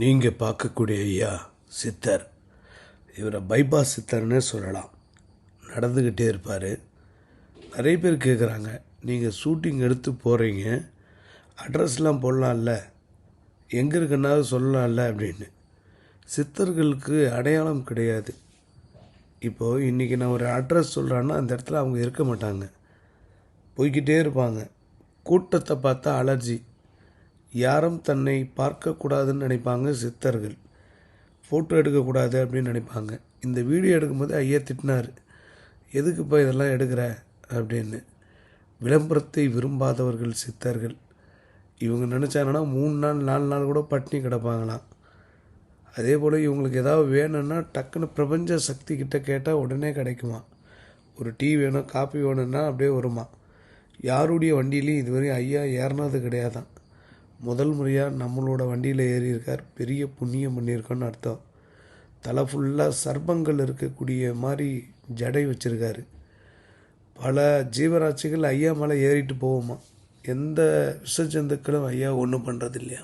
நீங்கள் பார்க்கக்கூடிய ஐயா சித்தர். இவரை பைபாஸ் சித்தர்னே சொல்லலாம். நடந்துக்கிட்டே இருப்பார். நிறைய பேர் கேட்குறாங்க, நீங்கள் ஷூட்டிங் எடுத்து போகிறீங்க, அட்ரஸ்லாம் போடலாம்ல, எங்கே இருக்குன்னாவது சொல்லலாம்ல அப்படின்னு. சித்தர்களுக்கு அடையாளம் கிடையாது. இப்போது இன்றைக்கி நான் ஒரு அட்ரஸ் சொல்கிறேன்னா அந்த இடத்துல அவங்க இருக்க மாட்டாங்க, போய்கிட்டே இருப்பாங்க. கூட்டத்தை பார்த்தா அலர்ஜி. யாரும் தன்னை பார்க்கக்கூடாதுன்னு நினைப்பாங்க சித்தர்கள். ஃபோட்டோ எடுக்கக்கூடாது அப்படின்னு நினைப்பாங்க. இந்த வீடியோ எடுக்கும்போது ஐயா திட்டினார், எதுக்குப்பா இதெல்லாம் எடுக்கிற அப்படின்னு. விளம்பரத்தை விரும்பாதவர்கள் சித்தர்கள். இவங்க நினச்சாங்கன்னா 3 நாள் 4 நாள் கூட பட்டினி கிடப்பாங்களாம். அதே போல் இவங்களுக்கு ஏதாவது வேணும்னா டக்குன்னு பிரபஞ்ச சக்தி கிட்ட கேட்டால் உடனே கிடைக்குமா. ஒரு டீ வேணும், காப்பி வேணும்னா அப்படியே வருமா. யாருடைய வண்டியிலையும் இதுவரை ஐயா ஏறினது கிடையாதான். முதல் முறையாக நம்மளோட வண்டியில் ஏறியிருக்கார். பெரிய புண்ணியம் பண்ணியிருக்கோன்னு அர்த்தம். தலை ஃபுல்லாக சர்ப்பங்கள் இருக்கக்கூடிய மாதிரி ஜடை வச்சுருக்காரு. பல ஜீவராட்சிகள் ஐயா மேலே ஏறிட்டு போவோமா. எந்த விஷ ஜந்துக்களும் ஐயா ஒன்றும் பண்ணுறது இல்லையா.